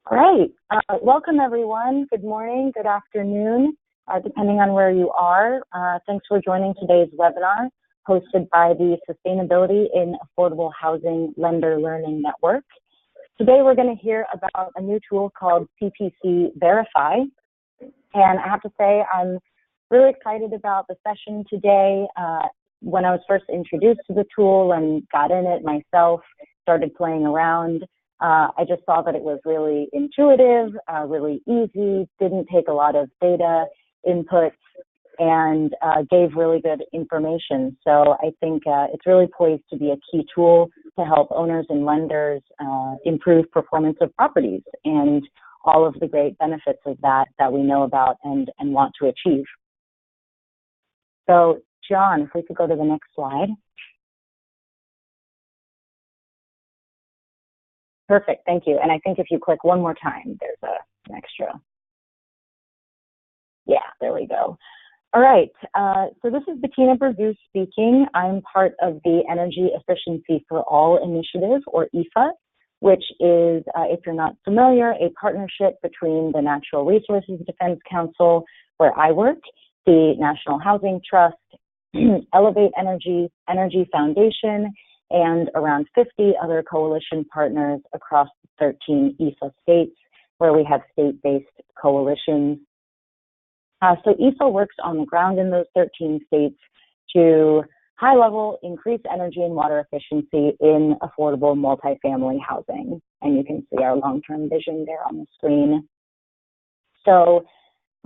All right. Welcome, everyone. Good morning, good afternoon, depending on where you are. Thanks for joining today's webinar hosted by the Sustainability in Affordable Housing Lender Learning Network. Today, we're going to hear about a new tool called CPCVerifi. And I have to say, I'm really excited about the session today. When I was first introduced to the tool and got in it myself, started playing around, I just saw that it was really intuitive, really easy, didn't take a lot of data inputs, and gave really good information. So I think it's really poised to be a key tool to help owners and lenders improve performance of properties and all of the great benefits of that we know about and want to achieve. So John, if we could go to the next slide. Perfect, thank you. And I think if you click one more time, there's an extra. Yeah, there we go. All right, so this is Bettina Bergou speaking. I'm part of the Energy Efficiency for All initiative, or EFA, which is, if you're not familiar, a partnership between the Natural Resources Defense Council, where I work, the National Housing Trust, Elevate Energy Foundation, and around 50 other coalition partners across 13 EFA states, where we have state-based coalitions. So EFA works on the ground in those 13 states to high-level increase energy and water efficiency in affordable multifamily housing. And you can see our long-term vision there on the screen. So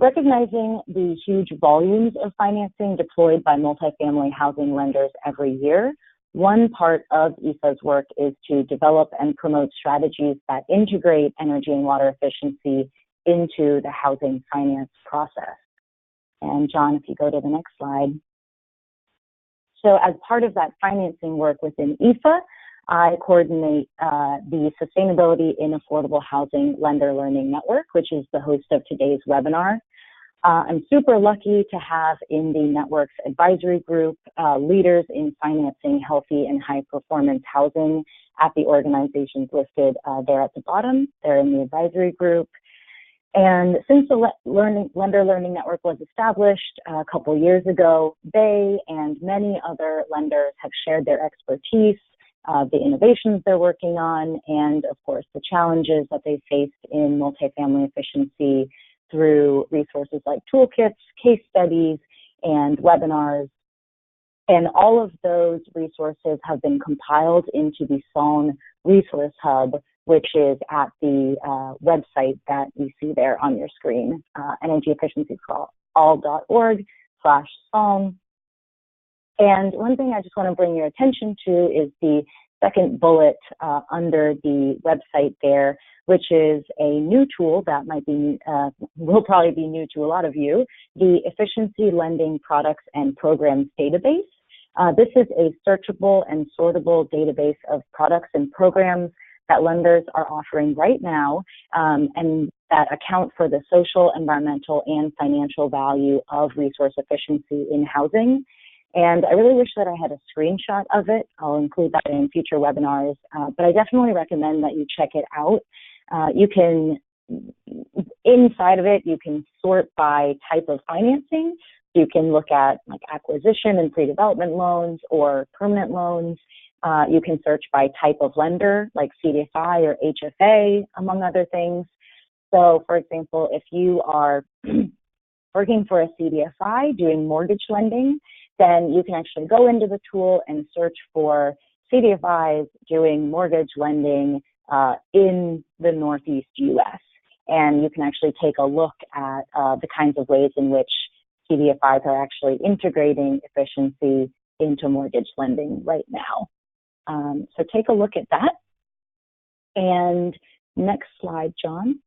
recognizing the huge volumes of financing deployed by multifamily housing lenders every year, one part of EFA's work is to develop and promote strategies that integrate energy and water efficiency into the housing finance process. And John, if you go to the next slide. So as part of that financing work within EFA, I coordinate the Sustainability in Affordable Housing Lender Learning Network, which is the host of today's webinar. I'm super lucky to have in the network's advisory group leaders in financing healthy and high-performance housing at the organizations listed there at the bottom. They're in the advisory group. And since the Lender Learning Network was established a couple years ago, they and many other lenders have shared their expertise, the innovations they're working on, and of course the challenges that they faced in multifamily efficiency through resources like toolkits, case studies, and webinars. And all of those resources have been compiled into the SON Resource Hub, which is at the website that you see there on your screen, energyefficiencyforall.org/SON. And one thing I just want to bring your attention to is the second bullet under the website there, which is a new tool that might be, will probably be new to a lot of you, the Efficiency Lending Products and Programs Database. This is a searchable and sortable database of products and programs that lenders are offering right now and that account for the social, environmental, and financial value of resource efficiency in housing. And I really wish that I had a screenshot of it. I'll include that in future webinars, but I definitely recommend that you check it out. You can, inside of it, you can sort by type of financing. You can look at like acquisition and pre-development loans or permanent loans. You can search by type of lender, like CDFI or HFA, among other things. So, for example, if you are working for a CDFI doing mortgage lending, then you can actually go into the tool and search for CDFIs doing mortgage lending in the Northeast US. And you can actually take a look at the kinds of ways in which CDFIs are actually integrating efficiency into mortgage lending right now. So take a look at that. And next slide, John.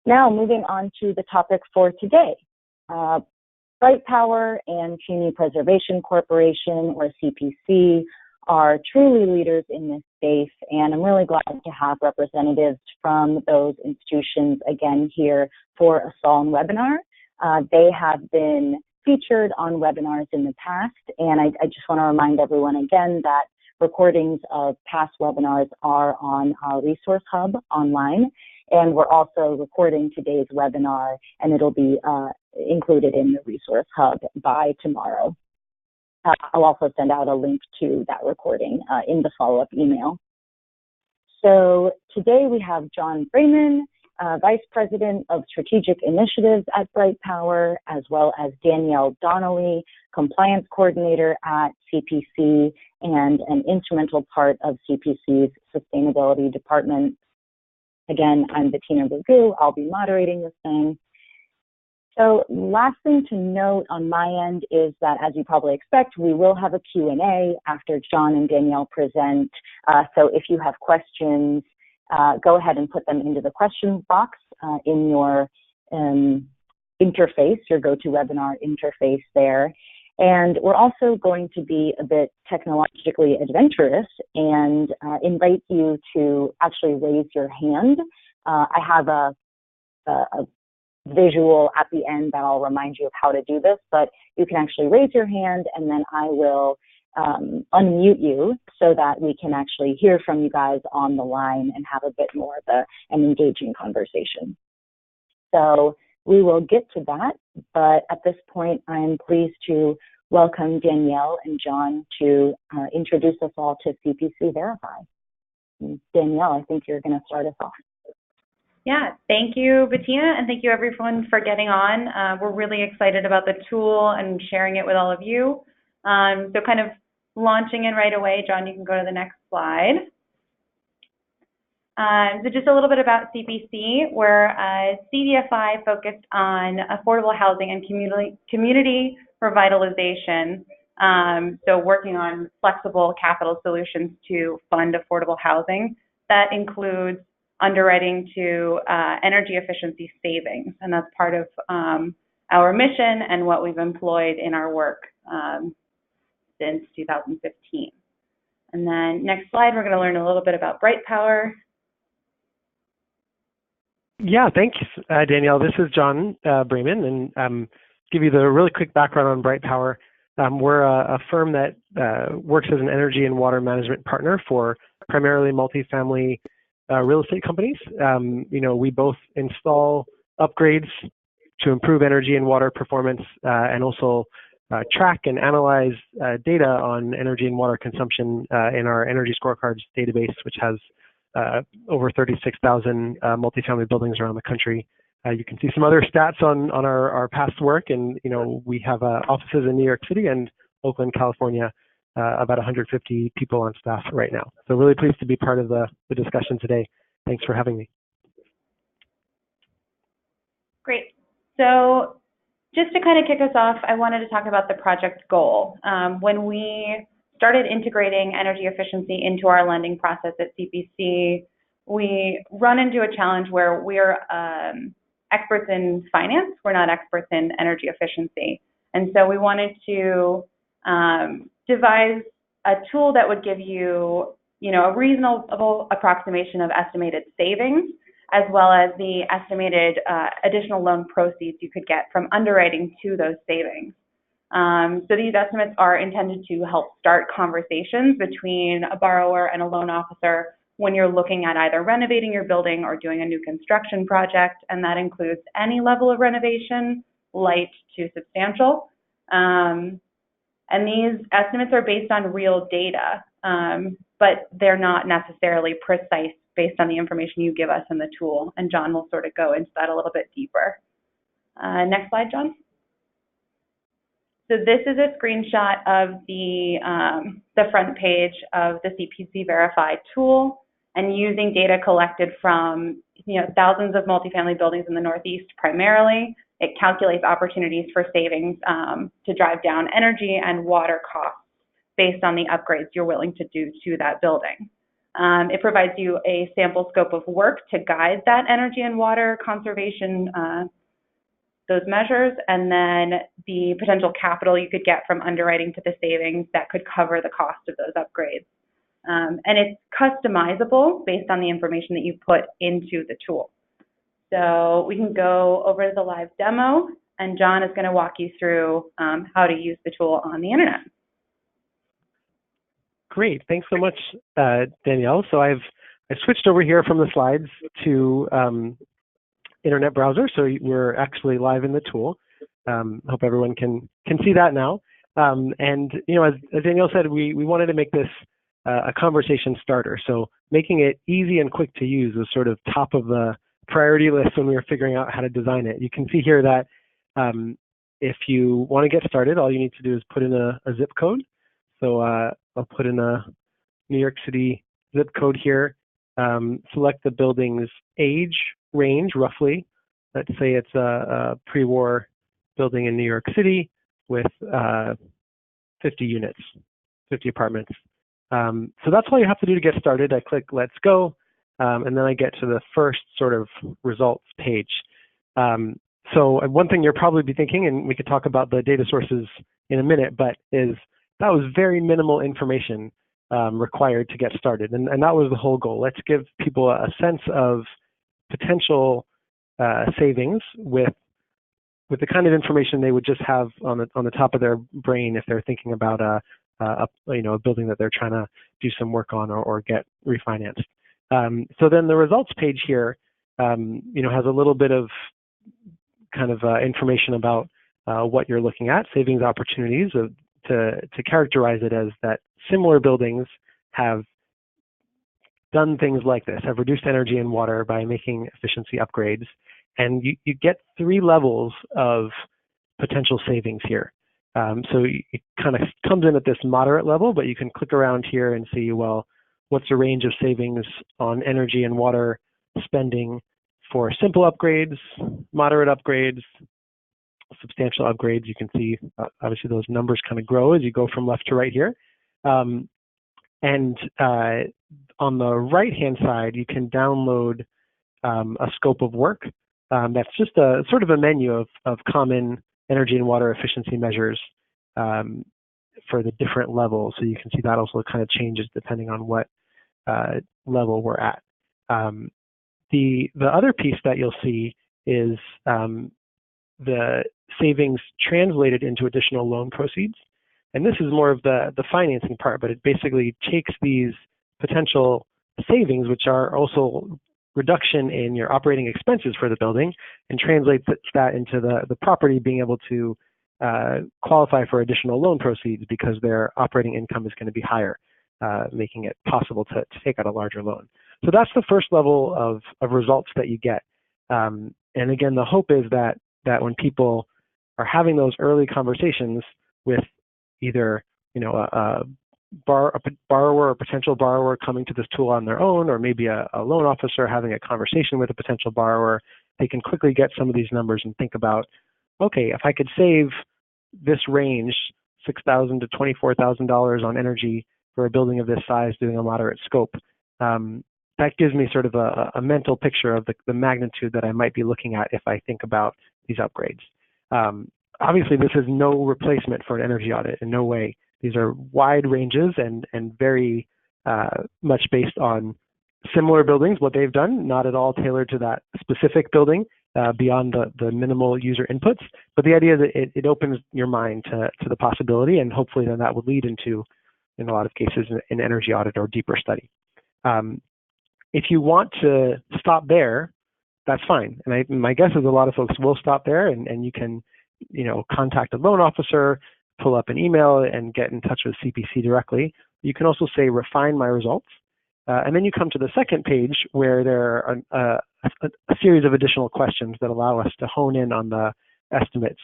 Now moving on to the topic for today. Bright Power and Community Preservation Corporation, or CPC, are truly leaders in this space, and I'm really glad to have representatives from those institutions again here for a SOLN webinar. They have been featured on webinars in the past. And I just want to remind everyone again that recordings of past webinars are on our resource hub online. And we're also recording today's webinar, and it'll be included in the resource hub by tomorrow. I'll also send out a link to that recording in the follow-up email. So today we have John Brayman, Vice President of Strategic Initiatives at Bright Power, as well as Danielle Donnelly, Compliance Coordinator at CPC and an instrumental part of CPC's Sustainability Department. Again, I'm Bettina Bergu. I'll be moderating this thing. So last thing to note on my end is that, as you probably expect, we will have a Q&A after John and Danielle present. So if you have questions, go ahead and put them into the questions box in your interface, your GoToWebinar interface there. And we're also going to be a bit technologically adventurous and invite you to actually raise your hand. I have a visual at the end that I'll remind you of how to do this, but you can actually raise your hand and then I will unmute you so that we can actually hear from you guys on the line and have a bit more of an engaging conversation. So we will get to that, but at this point, I'm pleased to welcome Danielle and John to introduce us all to CPCVerifi. Danielle, I think you're going to start us off. Yeah, thank you, Bettina, and thank you everyone for getting on. We're really excited about the tool and sharing it with all of you. So kind of launching in right away, John, you can go to the next slide. So just a little bit about CPC. We're CVFI focused on affordable housing and community revitalization. So working on flexible capital solutions to fund affordable housing. That includes underwriting to energy efficiency savings, and that's part of our mission and what we've employed in our work since 2015. And then next slide, we're going to learn a little bit about Bright Power. Yeah, thanks, Danielle. This is John Brayman, and give you the really quick background on Bright Power. We're a firm that works as an energy and water management partner for primarily multifamily real estate companies. We both install upgrades to improve energy and water performance and also track and analyze data on energy and water consumption in our energy scorecards database, which has over 36,000 multifamily buildings around the country. You can see some other stats on our past work, and we have offices in New York City and Oakland, California. About 150 people on staff right now. So really pleased to be part of the discussion today. Thanks for having me. Great. So just to kind of kick us off, I wanted to talk about the project goal. When we started integrating energy efficiency into our lending process at CPC, we run into a challenge where we're experts in finance. We're not experts in energy efficiency. And so we wanted to devise a tool that would give you, a reasonable approximation of estimated savings, as well as the estimated additional loan proceeds you could get from underwriting to those savings. So these estimates are intended to help start conversations between a borrower and a loan officer when you're looking at either renovating your building or doing a new construction project, and that includes any level of renovation, light to substantial. And these estimates are based on real data, but they're not necessarily precise based on the information you give us in the tool. And John will sort of go into that a little bit deeper. Next slide, John. So this is a screenshot of the front page of the CPCVerifi tool, and using data collected from thousands of multifamily buildings in the Northeast primarily. It calculates opportunities for savings to drive down energy and water costs based on the upgrades you're willing to do to that building. It provides you a sample scope of work to guide that energy and water conservation, those measures, and then the potential capital you could get from underwriting to the savings that could cover the cost of those upgrades. And it's customizable based on the information that you put into the tool. So we can go over to the live demo and John is going to walk you through how to use the tool on the internet. Great, thanks so much, Danielle. So I switched over here from the slides to internet browser, so we're actually live in the tool. Hope everyone can see that now. And as Danielle said, we wanted to make this a conversation starter. So making it easy and quick to use was sort of top of the priority list when we were figuring out how to design it. You can see here that if you want to get started, all you need to do is put in a zip code. So I'll put in a New York City zip code here, select the building's age range roughly. Let's say it's a pre-war building in New York City with 50 units, 50 apartments. So that's all you have to do to get started. I click Let's Go, and then I get to the first sort of results page. So one thing you'll probably be thinking, and we could talk about the data sources in a minute, but is that was very minimal information required to get started. And that was the whole goal. Let's give people a sense of potential savings with the kind of information they would just have on the top of their brain if they're thinking about a building that they're trying to do some work on or get refinanced. So then the results page here, has a little bit of kind of information about what you're looking at, savings opportunities, to characterize it as that similar buildings have done things like this, have reduced energy and water by making efficiency upgrades. And you get 3 levels of potential savings here. So it kind of comes in at this moderate level, but you can click around here and see, well, what's the range of savings on energy and water spending for simple upgrades, moderate upgrades, substantial upgrades. You can see, obviously, those numbers kind of grow as you go from left to right here. And on the right-hand side, you can download a scope of work. That's just a sort of a menu of common energy and water efficiency measures for the different levels. So you can see that also kind of changes depending on what level we're at. The other piece that you'll see is the savings translated into additional loan proceeds. And this is more of the financing part, but it basically takes these potential savings, which are also reduction in your operating expenses for the building, and translates that into the property being able to qualify for additional loan proceeds because their operating income is going to be higher, making it possible to take out a larger loan. So that's the first level of results that you get. And again, the hope is that when people are having those early conversations with either a borrower or potential borrower coming to this tool on their own, or maybe a loan officer having a conversation with a potential borrower, they can quickly get some of these numbers and think about, okay, if I could save this range, $6,000 to $24,000 on energy for a building of this size doing a moderate scope, that gives me sort of a mental picture of the magnitude that I might be looking at if I think about these upgrades. Obviously, this is no replacement for an energy audit, in no way. These are wide ranges and very much based on similar buildings, what they've done, not at all tailored to that specific building beyond the minimal user inputs. But the idea that it opens your mind to the possibility, and hopefully then that would lead into, in a lot of cases, an energy audit or deeper study. If you want to stop there, that's fine. And my guess is a lot of folks will stop there, and you can contact a loan officer, pull up an email, and get in touch with CPC directly. You can also say, refine my results. And then you come to the second page where there are a series of additional questions that allow us to hone in on the estimates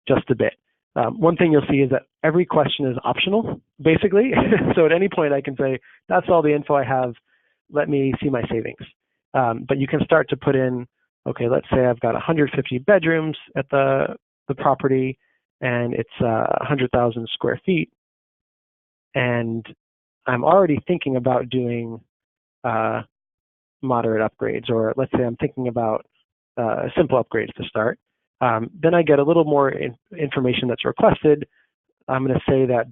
just a bit. One thing you'll see is that every question is optional, basically. So at any point I can say, that's all the info I have, let me see my savings. But you can start to put in, okay, let's say I've got 150 bedrooms at the property, and it's 100,000 square feet, and I'm already thinking about doing moderate upgrades, or let's say I'm thinking about simple upgrades to start. Then I get a little more information that's requested. I'm going to say that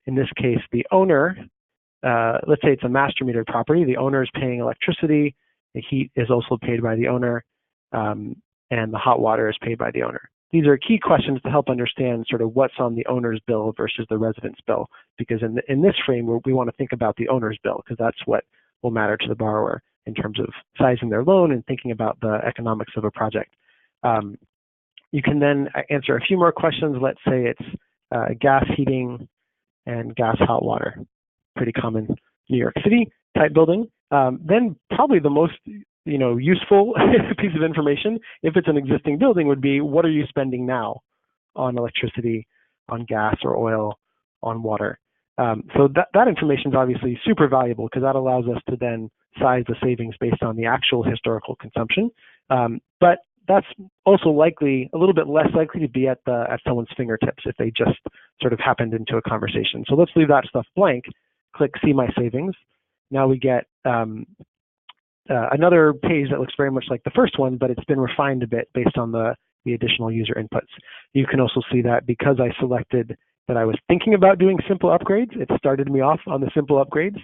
in this case, the owner, let's say it's a master metered property, the owner is paying electricity, the heat is also paid by the owner, and the hot water is paid by the owner. These are key questions to help understand sort of what's on the owner's bill versus the resident's bill, because in this frame, we want to think about the owner's bill, because that's what will matter to the borrower in terms of sizing their loan and thinking about the economics of a project. You can then answer a few more questions. Let's say it's gas heating and gas hot water, pretty common New York City type building. Then probably the most useful piece of information, if it's an existing building, would be what are you spending now on electricity, on gas or oil, on water. So that information is obviously super valuable, because that allows us to then size the savings based on the actual historical consumption. But that's also likely, a little bit less likely to be at someone's fingertips if they just sort of happened into a conversation. So let's leave that stuff blank, click See My Savings. Now we get another page that looks very much like the first one, but it's been refined a bit based on the additional user inputs. You can also see that because I selected that I was thinking about doing simple upgrades, it started me off on the simple upgrades.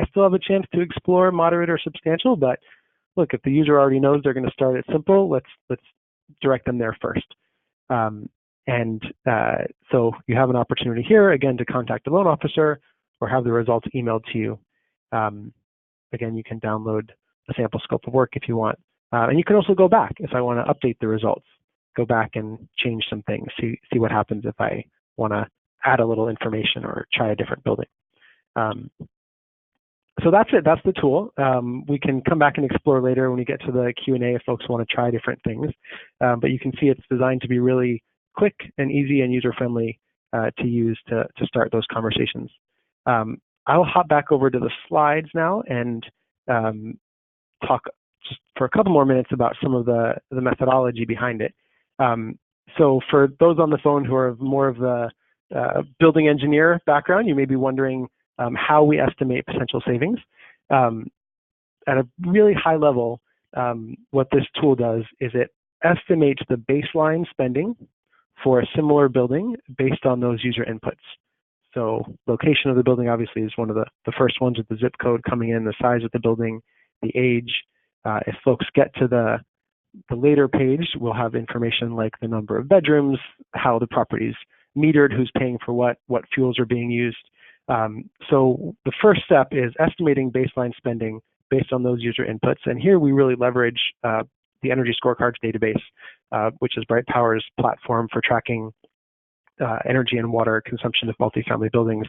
I still have a chance to explore moderate or substantial, but look, if the user already knows they're going to start at simple, let's direct them there first. So you have an opportunity here, again, to contact the loan officer or have the results emailed to you. Again, you can download a sample scope of work if you want. And you can also go back if I want to update the results. Go back and change some things, see what happens if I want to add a little information or try a different building. So that's it. That's the tool. We can come back and explore later when we get to the Q&A if folks want to try different things. But you can see it's designed to be really quick and easy and user-friendly to use to start those conversations. I'll hop back over to the slides now and talk just for a couple more minutes about some of the methodology behind it. So for those on the phone who are more of the building engineer background, you may be wondering how we estimate potential savings. At a really high level, what this tool does is it estimates the baseline spending for a similar building based on those user inputs. So location of the building obviously is one of the first ones with the zip code coming in, the size of the building, the age. If folks get to the later page, we'll have information like the number of bedrooms, how the property's metered, who's paying for what fuels are being used. So the first step is estimating baseline spending based on those user inputs. And here we really leverage the Energy Scorecards database, which is Bright Power's platform for tracking energy and water consumption of multifamily buildings.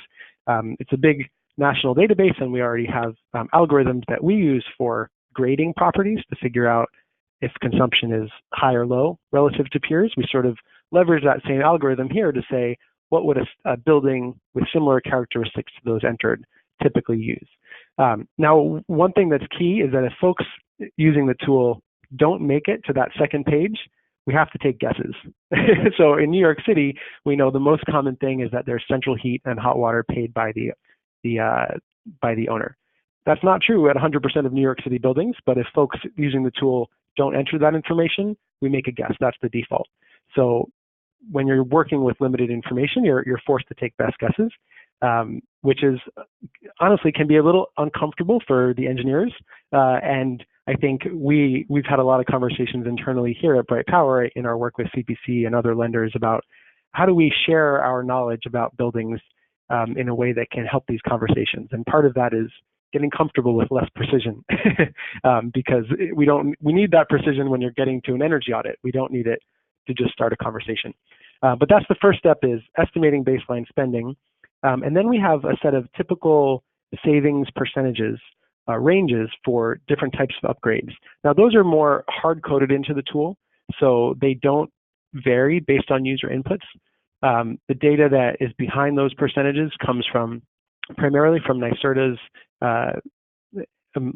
It's a big national database, and we already have algorithms that we use for grading properties to figure out if consumption is high or low relative to peers. We sort of leverage that same algorithm here to say, what would a building with similar characteristics to those entered typically use? Now, one thing that's key is that if folks using the tool don't make it to that second page, we have to take guesses. So in New York City, we know the most common thing is that there's central heat and hot water paid by the owner. That's not true at 100% of New York City buildings, but if folks using the tool don't enter that information, we make a guess. That's the default. So when you're working with limited information, you're forced to take best guesses, which is honestly can be a little uncomfortable for the engineers. And I think we've had a lot of conversations internally here at Bright Power in our work with CPC and other lenders about how do we share our knowledge about buildings in a way that can help these conversations. And part of that is getting comfortable with less precision because we need that precision when you're getting to an energy audit. We don't need it to just start a conversation. But that's the first step, is estimating baseline spending. And then we have a set of typical savings percentages, ranges for different types of upgrades. Now, those are more hard-coded into the tool, so they don't vary based on user inputs. The data that is behind those percentages comes primarily from NYSERDA's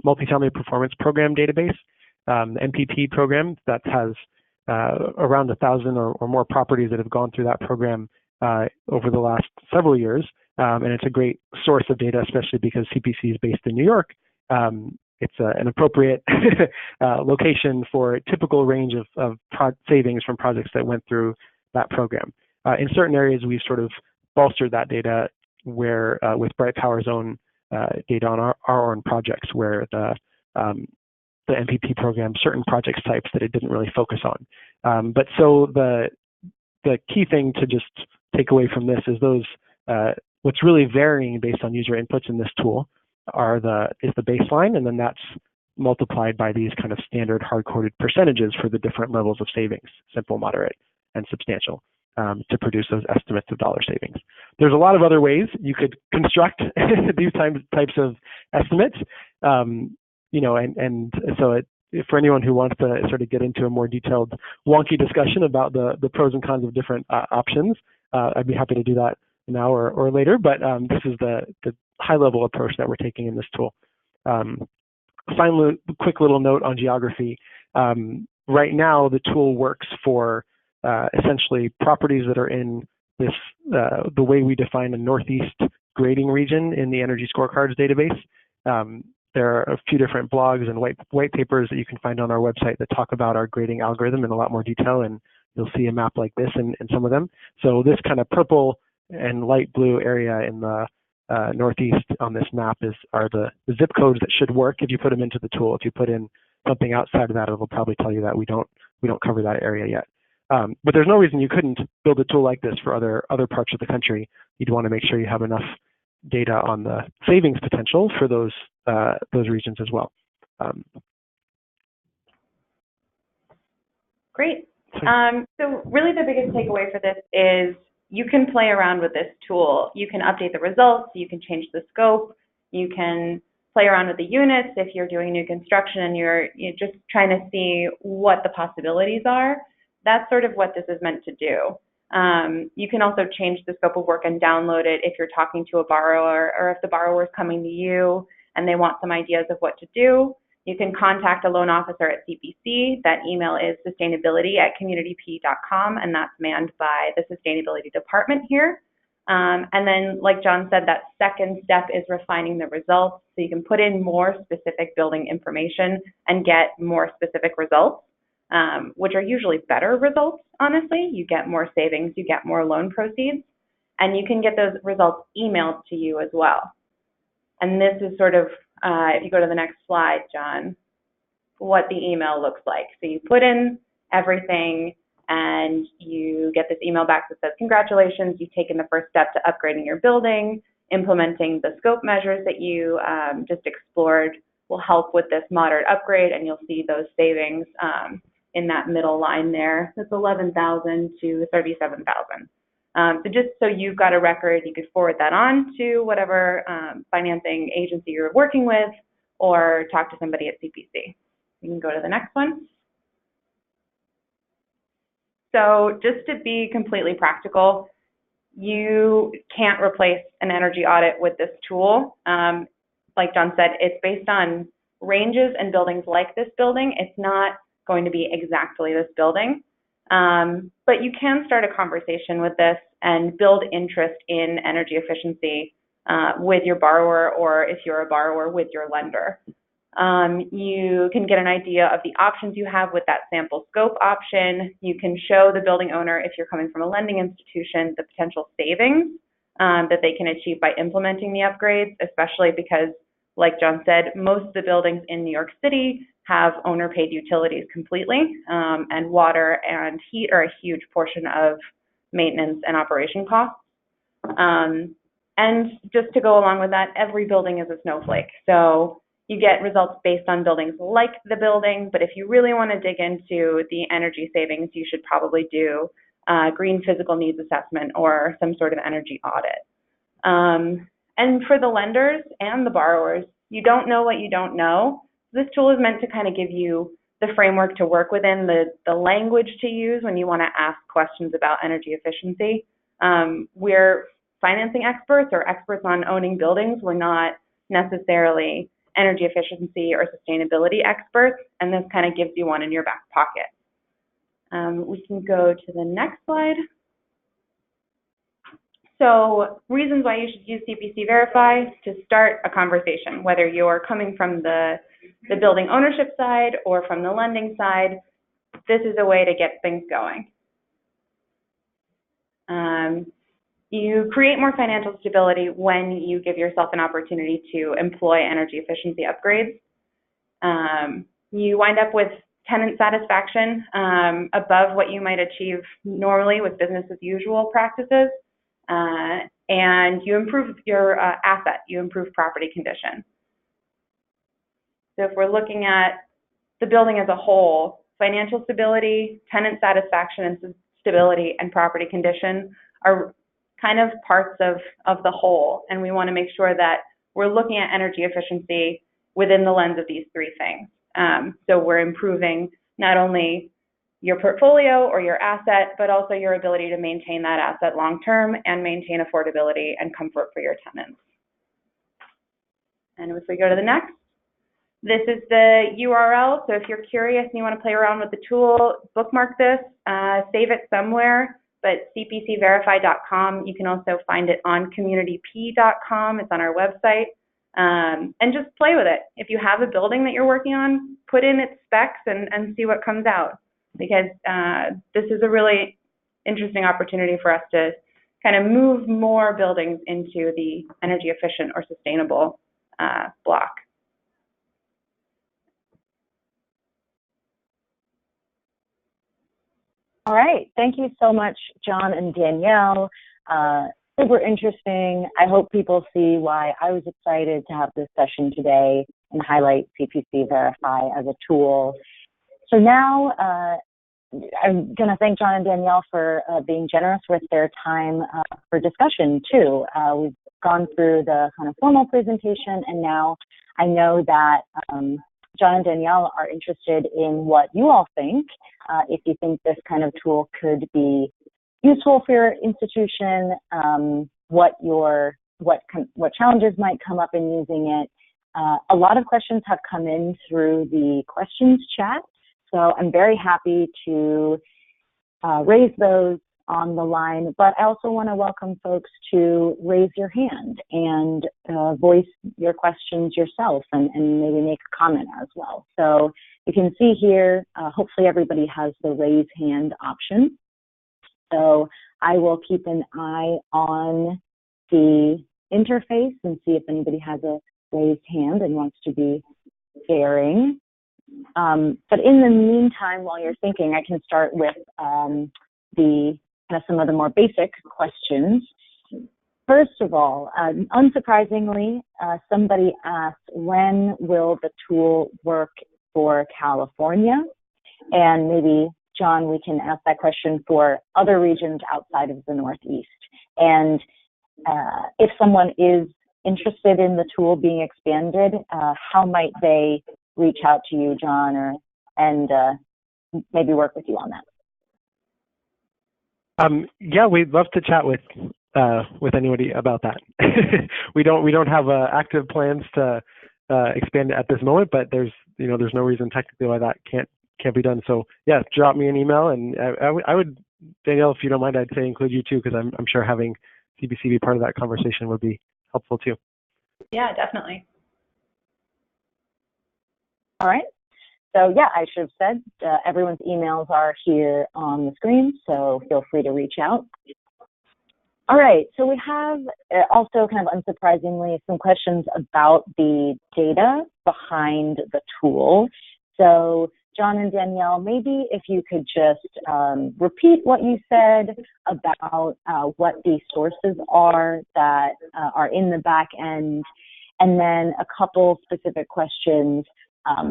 multifamily performance program database, MPP program that has around 1,000 or more properties that have gone through that program over the last several years. And it's a great source of data, especially because CPC is based in New York. It's an appropriate location for a typical range of savings from projects that went through that program. In certain areas, we've sort of bolstered that data where with Bright Power's own data on our own projects, where the MPP program, certain project types that it didn't really focus on. But so the key thing to just take away from this is what's really varying based on user inputs in this tool is the baseline, and then that's multiplied by these kind of standard hard-coded percentages for the different levels of savings, simple, moderate, and substantial, to produce those estimates of dollar savings. There's a lot of other ways you could construct these types of estimates, and so for anyone who wants to sort of get into a more detailed, wonky discussion about the pros and cons of different options, I'd be happy to do that now or later, but this is the high-level approach that we're taking in this tool. Finally, quick little note on geography. Right now, the tool works for essentially properties that are in this, the way we define a Northeast grading region in the Energy Scorecards database. There are a few different blogs and white papers that you can find on our website that talk about our grading algorithm in a lot more detail, and you'll see a map like this in some of them. So this kind of purple and light blue area in the Northeast on this map are the zip codes that should work if you put them into the tool. If you put in something outside of that, it'll probably tell you that we don't cover that area yet. But there's no reason you couldn't build a tool like this for other parts of the country. You'd want to make sure you have enough data on the savings potential for those regions as well. Great. So really the biggest takeaway for this is you can play around with this tool. You can update the results, you can change the scope, you can play around with the units if you're doing new construction and you're just trying to see what the possibilities are. That's sort of what this is meant to do. You can also change the scope of work and download it if you're talking to a borrower, or if the borrower is coming to you and they want some ideas of what to do. You can contact a loan officer at CPC. That email is sustainability@communityp.com, and that's manned by the sustainability department here. And then, like John said, that second step is refining the results. So you can put in more specific building information and get more specific results, which are usually better results, honestly. You get more savings, you get more loan proceeds, and you can get those results emailed to you as well. And this is sort of, if you go to the next slide, John, what the email looks like. So you put in everything and you get this email back that says, congratulations, you've taken the first step to upgrading your building. Implementing the scope measures that you just explored will help with this moderate upgrade, and you'll see those savings in that middle line there. That's 11,000 to 37,000. So just so you've got a record, you could forward that on to whatever financing agency you're working with, or talk to somebody at CPC. You can go to the next one. So just to be completely practical, you can't replace an energy audit with this tool. Like John said, it's based on ranges and buildings like this building. It's not going to be exactly this building. But you can start a conversation with this and build interest in energy efficiency with your borrower, or if you're a borrower, with your lender. You can get an idea of the options you have with that sample scope option. You can show the building owner, if you're coming from a lending institution, the potential savings that they can achieve by implementing the upgrades, especially because, like John said, most of the buildings in New York City have owner-paid utilities completely, and water and heat are a huge portion of maintenance and operation costs. And just to go along with that, every building is a snowflake. So you get results based on buildings like the building, but if you really want to dig into the energy savings, you should probably do a green physical needs assessment or some sort of energy audit. And for the lenders and the borrowers, you don't know what you don't know. This tool is meant to kind of give you the framework to work within, the language to use when you want to ask questions about energy efficiency. We're financing experts or experts on owning buildings. We're not necessarily energy efficiency or sustainability experts, and this kind of gives you one in your back pocket. We can go to the next slide. So reasons why you should use CPCVerifi: to start a conversation, whether you're coming from the building ownership side or from the lending side. This is a way to get things going. You create more financial stability when you give yourself an opportunity to employ energy efficiency upgrades. You wind up with tenant satisfaction above what you might achieve normally with business as usual practices, and you improve your asset, you improve property condition. So if we're looking at the building as a whole, financial stability, tenant satisfaction and stability, and property condition are kind of parts of the whole, and we want to make sure that we're looking at energy efficiency within the lens of these three things. So we're improving not only your portfolio or your asset, but also your ability to maintain that asset long-term and maintain affordability and comfort for your tenants. And if we go to the next, this is the URL. So if you're curious and you want to play around with the tool, bookmark this, save it somewhere, but CPCVerifi.com. You can also find it on communityp.com. It's on our website. And just play with it. If you have a building that you're working on, put in its specs and see what comes out, because this is a really interesting opportunity for us to kind of move more buildings into the energy efficient or sustainable block. All right, thank you so much, John and Danielle. Super interesting. I hope people see why I was excited to have this session today and highlight CPCVerifi as a tool. So now I'm going to thank John and Danielle for being generous with their time for discussion too. We've gone through the kind of formal presentation, and now I know that John and Danielle are interested in what you all think. If you think this kind of tool could be useful for your institution, what challenges might come up in using it. A lot of questions have come in through the questions chat, so I'm very happy to raise those on the line, but I also want to welcome folks to raise your hand and voice your questions yourself and maybe make a comment as well. So you can see here, hopefully everybody has the raise hand option. So I will keep an eye on the interface and see if anybody has a raised hand and wants to be sharing. But in the meantime, while you're thinking, I can start with some of the more basic questions. First of all, unsurprisingly, somebody asked, when will the tool work for California? And maybe, John, we can ask that question for other regions outside of the Northeast. And if someone is interested in the tool being expanded, how might they reach out to you, John, and maybe work with you on that? Yeah, we'd love to chat with anybody about that. we don't have active plans to expand it at this moment, but there's no reason technically why that can't be done. So yeah, drop me an email, and I would, Danielle, if you don't mind, I'd say include you too, because I'm sure having CPC be part of that conversation would be helpful too. Yeah, definitely. All right. So yeah, I should have said everyone's emails are here on the screen, so feel free to reach out. All right, so we have also kind of unsurprisingly some questions about the data behind the tool. So John and Danielle, maybe if you could just repeat what you said about what the sources are that are in the back end, and then a couple specific questions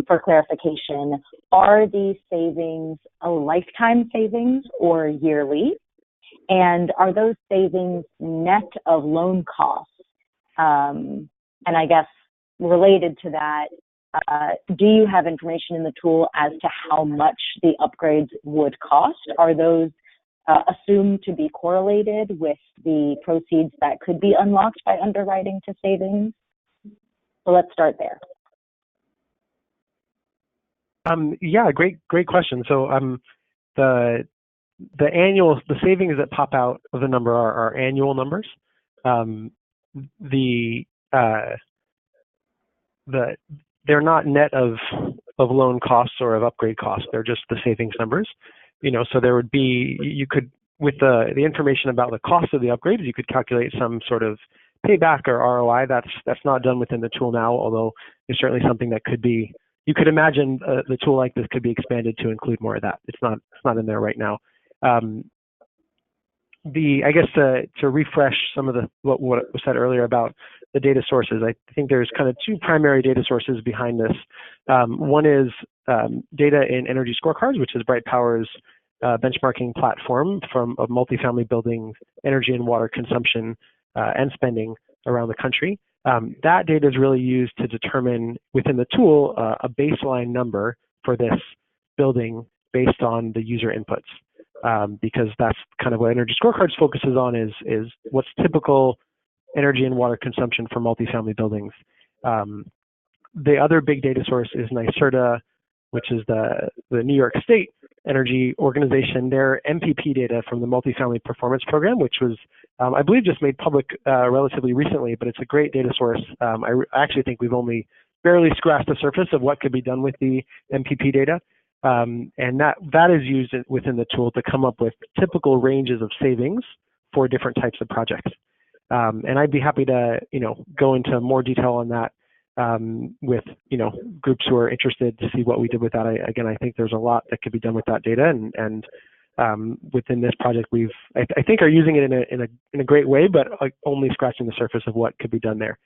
for clarification. Are these savings a lifetime savings or yearly? And are those savings net of loan costs? And I guess related to that, do you have information in the tool as to how much the upgrades would cost? Are those assumed to be correlated with the proceeds that could be unlocked by underwriting to savings? So let's start there. Yeah, great question. So the savings that pop out of the number are annual numbers. They're not net of loan costs or of upgrade costs. They're just the savings numbers. So there would be, you could, with the information about the cost of the upgrades, you could calculate some sort of payback or ROI. That's not done within the tool now, although it's certainly something that could be you could imagine the tool like this could be expanded to include more of that. It's not in there right now. I guess to refresh some of what was said earlier about the data sources, I think there's kind of two primary data sources behind this. One is data in energy scorecards, which is Bright Power's benchmarking platform of multifamily buildings, energy and water consumption and spending around the country. That data is really used to determine within the tool a baseline number for this building based on the user inputs, because that's kind of what Energy Scorecards focuses on is what's typical energy and water consumption for multifamily buildings. The other big data source is NYSERDA, which is the New York State Energy Organization, their MPP data from the Multifamily Performance Program, which was, I believe, just made public relatively recently, but it's a great data source. I actually think we've only barely scratched the surface of what could be done with the MPP data. And that is used within the tool to come up with typical ranges of savings for different types of projects. And I'd be happy to, go into more detail on that with, groups who are interested to see what we did with that. I think there's a lot that could be done with that data, and within this project, I think are using it in a great way, but only scratching the surface of what could be done there.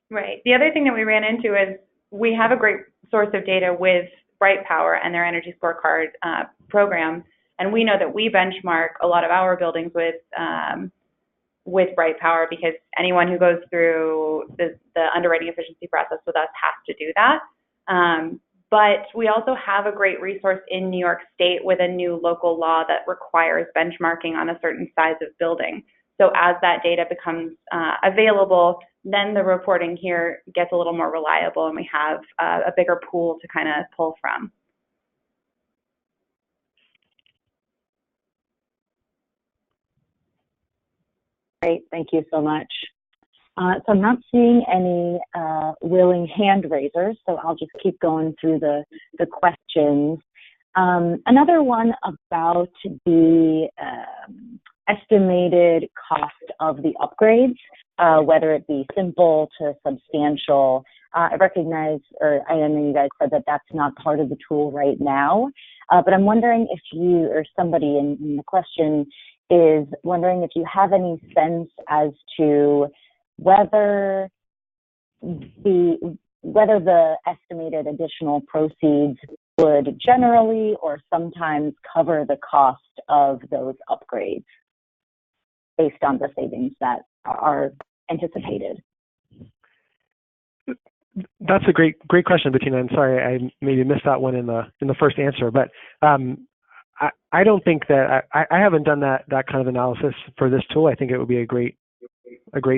Right. The other thing that we ran into is we have a great source of data with Bright Power and their Energy Scorecard program, and we know that we benchmark a lot of our buildings with Bright Power, because anyone who goes through the underwriting efficiency process with us has to do that. But we also have a great resource in New York State with a new local law that requires benchmarking on a certain size of building. So as that data becomes available, then the reporting here gets a little more reliable, and we have a bigger pool to kind of pull from. Great, thank you so much. So I'm not seeing any willing hand raisers, so I'll just keep going through the questions. Another one about the estimated cost of the upgrades, whether it be simple to substantial. I recognize, or I know you guys said that that's not part of the tool right now, but I'm wondering if you, or somebody in the question is wondering if you have any sense as to whether the estimated additional proceeds would generally or sometimes cover the cost of those upgrades based on the savings that are anticipated. That's a great question, Bettina. I'm sorry I maybe missed that one in the first answer, but I don't think that I haven't done that kind of analysis for this tool. I think it would be a great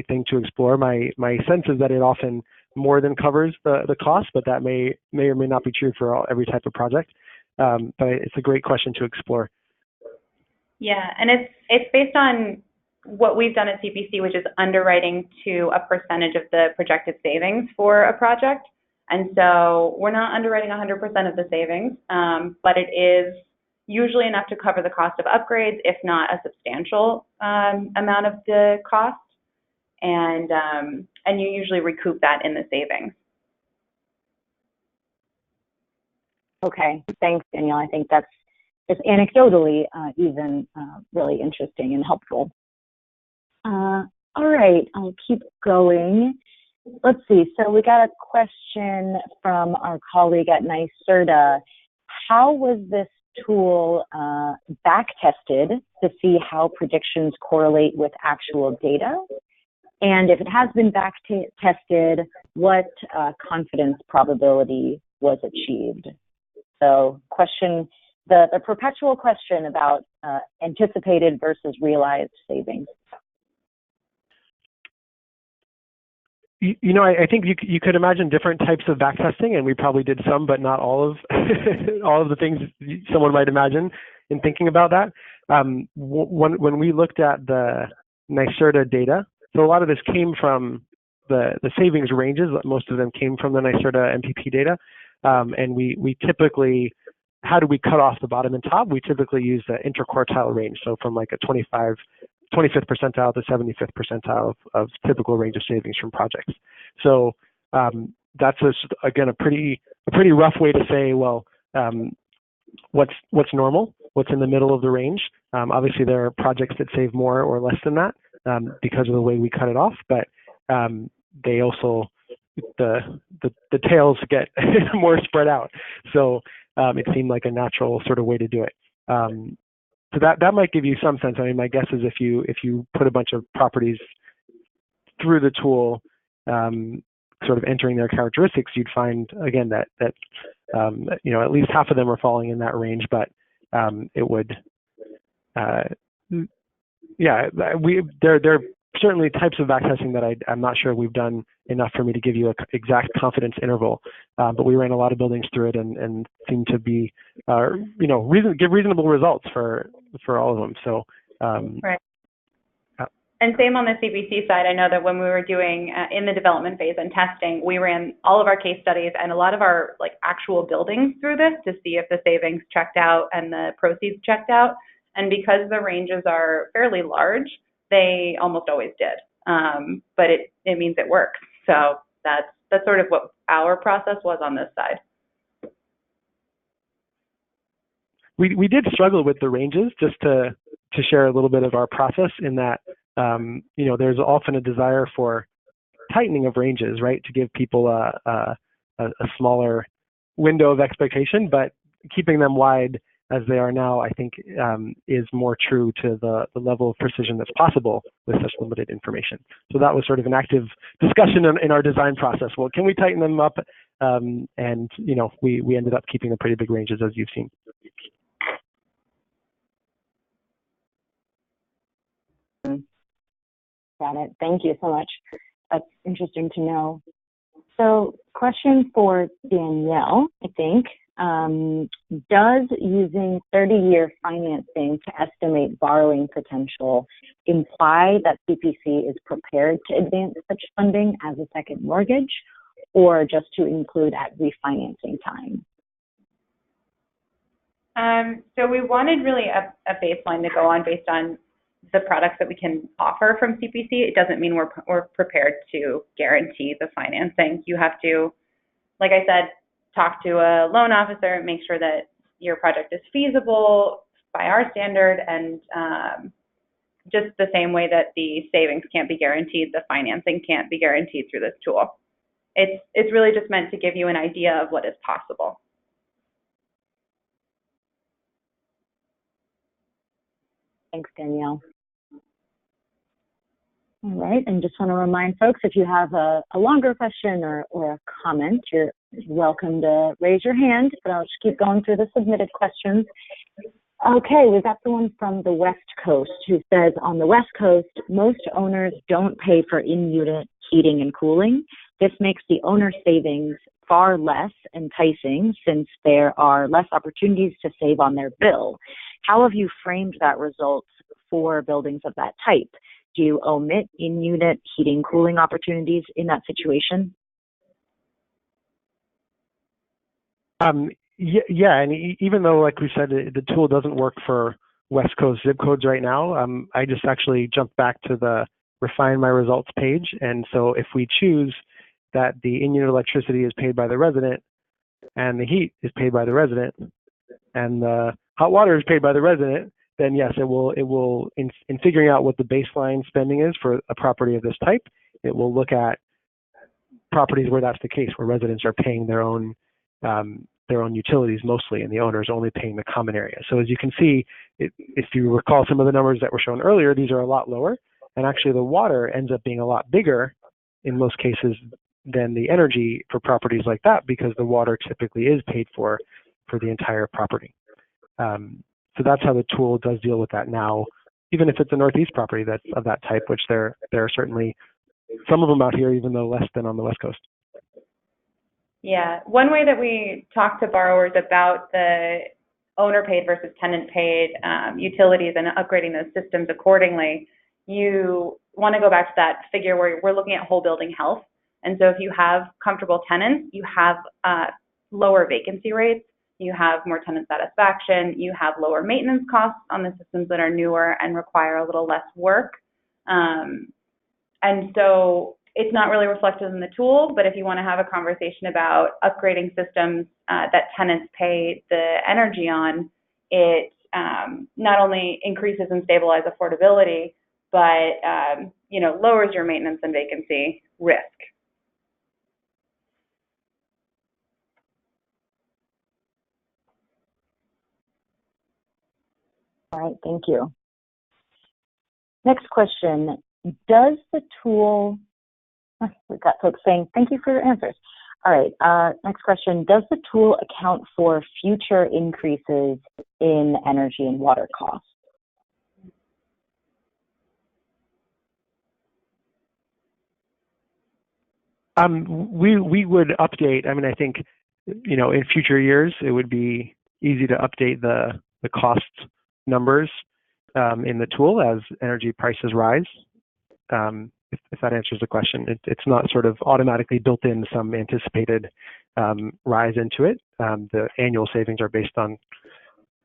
thing to explore. My sense is that it often more than covers the cost, but that may or may not be true for every type of project. But it's a great question to explore. Yeah, and it's based on what we've done at CPC, which is underwriting to a percentage of the projected savings for a project. And so we're not underwriting 100% of the savings, but it is usually enough to cover the cost of upgrades, if not a substantial amount of the cost. And you usually recoup that in the savings. Okay, thanks, Danielle. I think that's just anecdotally even really interesting and helpful. All right, I'll keep going. Let's see, so we got a question from our colleague at NYSERDA. How was this tool back tested to see how predictions correlate with actual data? And if it has been back tested, what confidence probability was achieved? So the perpetual question about anticipated versus realized savings. I think you could imagine different types of back testing, and we probably did some, but not all of all of the things someone might imagine in thinking about that. When we looked at the NYSERDA data, so a lot of this came from the savings ranges. Most of them came from the NYSERDA MPP data, and we typically, how do we cut off the bottom and top? We typically use the interquartile range, so from like a 25th percentile to 75th percentile of typical range of savings from projects. So that's again a pretty rough way to say, well, what's normal, what's in the middle of the range. Obviously, there are projects that save more or less than that because of the way we cut it off, but they also the tails get more spread out. So it seemed like a natural sort of way to do it. So that might give you some sense. I mean, my guess is if you put a bunch of properties through the tool, sort of entering their characteristics, you'd find again that at least half of them are falling in that range. But it would, there are certainly types of backtesting that I'm not sure we've done enough for me to give you an exact confidence interval. But we ran a lot of buildings through it and seem to be, give reasonable results for all of them. So. Right. And same on the CPC side. I know that when we were doing in the development phase and testing, we ran all of our case studies and a lot of our actual buildings through this to see if the savings checked out and the proceeds checked out. And because the ranges are fairly large, they almost always did. But it means it works. So that's sort of what our process was on this side. We did struggle with the ranges, just to share a little bit of our process in that, there's often a desire for tightening of ranges, right, to give people a smaller window of expectation, but keeping them wide as they are now, I think, is more true to the level of precision that's possible with such limited information. So that was sort of an active discussion in our design process. Well, can we tighten them up? And we ended up keeping the pretty big ranges, as you've seen. Got it. Thank you so much. That's interesting to know. So, question for Danielle, I think. Does using 30-year financing to estimate borrowing potential imply that CPC is prepared to advance such funding as a second mortgage, or just to include at refinancing time? So we wanted really a baseline to go on based on the products that we can offer from CPC. It doesn't mean we're prepared to guarantee the financing. You have to, like I said, talk to a loan officer, make sure that your project is feasible by our standard, and just the same way that the savings can't be guaranteed, the financing can't be guaranteed through this tool. It's really just meant to give you an idea of what is possible. Thanks, Danielle. All right, and just want to remind folks, if you have a longer question or a comment, you're welcome to raise your hand, but I'll just keep going through the submitted questions. Okay, we've got someone from the West Coast who says, on the West Coast, most owners don't pay for in-unit heating and cooling. This makes the owner savings far less enticing since there are less opportunities to save on their bill. How have you framed that result for buildings of that type? Do you omit in-unit heating cooling opportunities in that situation? Yeah, and even though, like we said, the tool doesn't work for West Coast zip codes right now, I just actually jumped back to the refine my results page. And so if we choose that the in-unit electricity is paid by the resident and the heat is paid by the resident and the hot water is paid by the resident, then yes, it will in figuring out what the baseline spending is for a property of this type, it will look at properties where that's the case, where residents are paying their own utilities mostly, and the owner is only paying the common area. So as you can see, if you recall some of the numbers that were shown earlier, these are a lot lower, and actually the water ends up being a lot bigger in most cases than the energy for properties like that, because the water typically is paid for the entire property. So that's how the tool does deal with that now, even if it's a Northeast property that's of that type, which there are certainly some of them out here, even though less than on the West Coast. Yeah, one way that we talk to borrowers about the owner paid versus tenant paid utilities and upgrading those systems accordingly, you want to go back to that figure where we're looking at whole building health. And so if you have comfortable tenants, you have lower vacancy rates, you have more tenant satisfaction, you have lower maintenance costs on the systems that are newer and require a little less work. And so it's not really reflected in the tool, but if you want to have a conversation about upgrading systems that tenants pay the energy on, it not only increases and stabilizes affordability, but lowers your maintenance and vacancy risk. All right, thank you. Next question, does the tool, we've got folks saying, thank you for your answers. All right, next question, does the tool account for future increases in energy and water costs? We would update. I mean, I think, in future years, it would be easy to update the cost numbers in the tool as energy prices rise. If that answers the question, it's not sort of automatically built in some anticipated rise into it. The annual savings are based on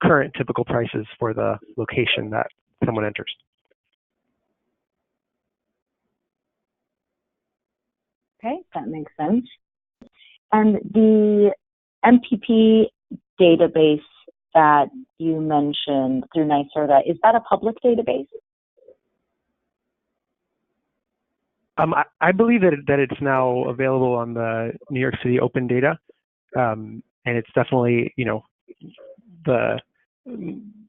current typical prices for the location that someone enters. Okay, that makes sense. And the MPP database that you mentioned through NYSERDA, is that a public database? I believe that it's now available on the New York City Open Data, and it's definitely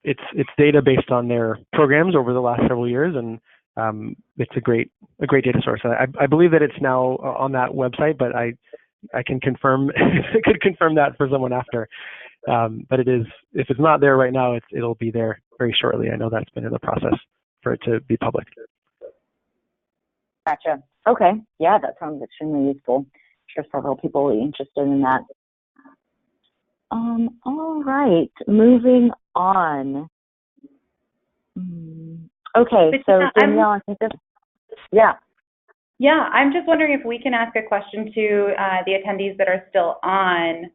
it's data based on their programs over the last several years, and it's a great data source. I believe that it's now on that website, but I can confirm could confirm that for someone after. But it is, if it's not there right now, it'll be there very shortly. I know that's been in the process for it to be public. Gotcha. Okay. Yeah, that sounds extremely useful. I'm sure several people will be interested in that. All right. Moving on. Okay. So Danielle, I think this. Yeah. Yeah, I'm just wondering if we can ask a question to the attendees that are still on.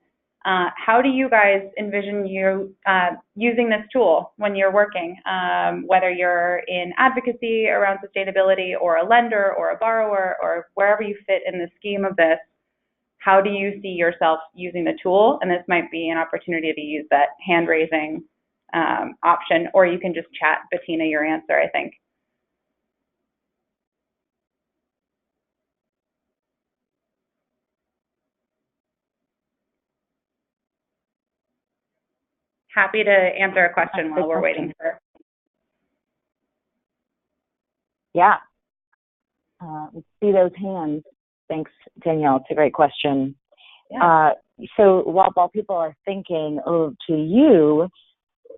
How do you guys envision you using this tool when you're working, whether you're in advocacy around sustainability or a lender or a borrower or wherever you fit in the scheme of this? How do you see yourself using the tool? And this might be an opportunity to use that hand raising option, or you can just chat Bettina your answer, I think. Happy to answer a question while we're waiting for. Yeah. Let's see those hands. Thanks, Danielle. It's a great question. Yeah. So while people are thinking, to you,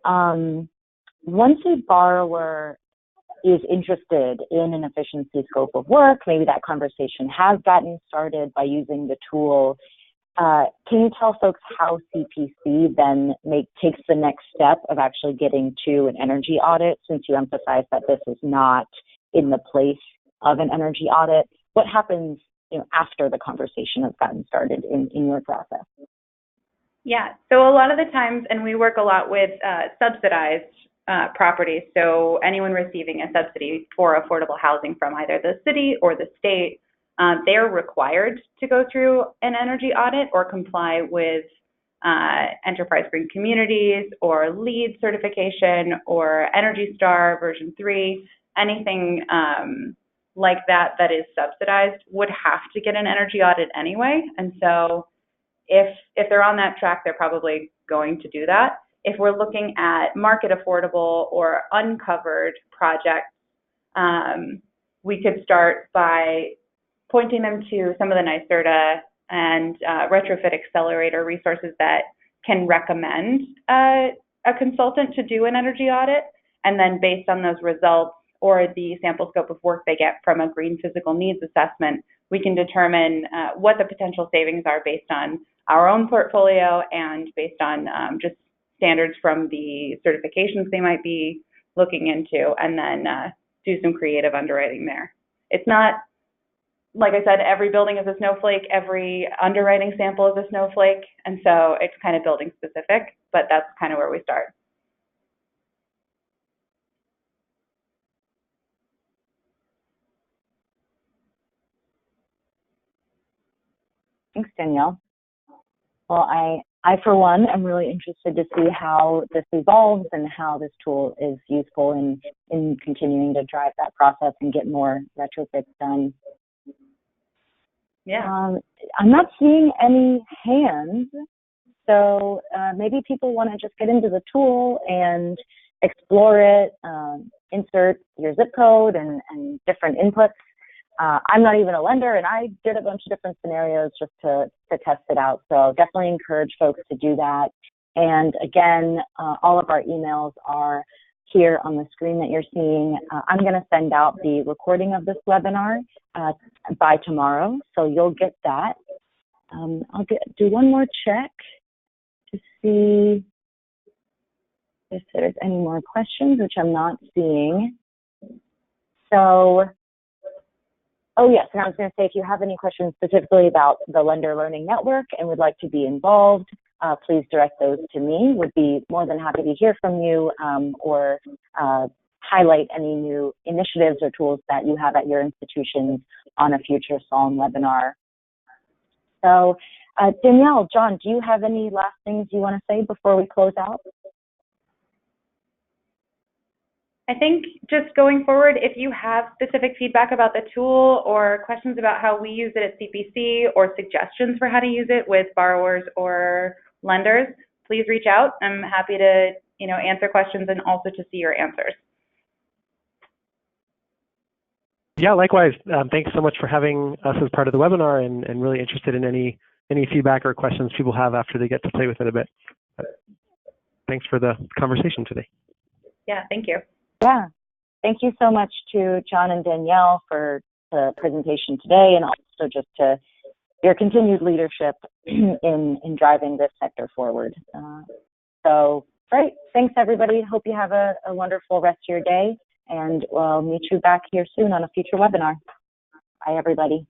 once a borrower is interested in an efficiency scope of work, maybe that conversation has gotten started by using the tool. Can you tell folks how CPC then takes the next step of actually getting to an energy audit, since you emphasized that this is not in the place of an energy audit? What happens after the conversation has gotten started in your process? Yeah, so a lot of the times, and we work a lot with subsidized properties, so anyone receiving a subsidy for affordable housing from either the city or the state, they're required to go through an energy audit or comply with Enterprise Green Communities or LEED certification or Energy Star version 3, anything like that is subsidized would have to get an energy audit anyway. And so if they're on that track, they're probably going to do that. If we're looking at market affordable or uncovered projects, we could start by pointing them to some of the NYSERDA and retrofit accelerator resources that can recommend a consultant to do an energy audit. And then based on those results or the sample scope of work they get from a green physical needs assessment, we can determine what the potential savings are based on our own portfolio and based on just standards from the certifications they might be looking into, and then do some creative underwriting there. It's not, like I said, every building is a snowflake, every underwriting sample is a snowflake, and so it's kind of building specific, but that's kind of where we start. Thanks, Danielle. Well, I for one, am really interested to see how this evolves and how this tool is useful in continuing to drive that process and get more retrofits done. Yeah. I'm not seeing any hands, so maybe people want to just get into the tool and explore it, insert your zip code and different inputs. I'm not even a lender, and I did a bunch of different scenarios just to test it out. So definitely encourage folks to do that. And again, all of our emails are here on the screen that you're seeing. I'm going to send out the recording of this webinar by tomorrow, so you'll get that. I'll do one more check to see if there's any more questions, which I'm not seeing. So, oh yes, and I was going to say, if you have any questions specifically about the Lender Learning Network and would like to be involved, please direct those to me. Would be more than happy to hear from you or highlight any new initiatives or tools that you have at your institutions on a future SOLN webinar. So Danielle, John, do you have any last things you want to say before we close out? I think just going forward, if you have specific feedback about the tool or questions about how we use it at CPC or suggestions for how to use it with borrowers or lenders, please reach out. I'm happy to answer questions and also to see your answers. Yeah, likewise. Thanks so much for having us as part of the webinar, and really interested in any feedback or questions people have after they get to play with it a bit. Thanks for the conversation today. Yeah, thank you. Yeah, thank you so much to John and Danielle for the presentation today, and also just to your continued leadership in driving this sector forward. So great, thanks everybody. Hope you have a wonderful rest of your day, and we'll meet you back here soon on a future webinar. Bye everybody.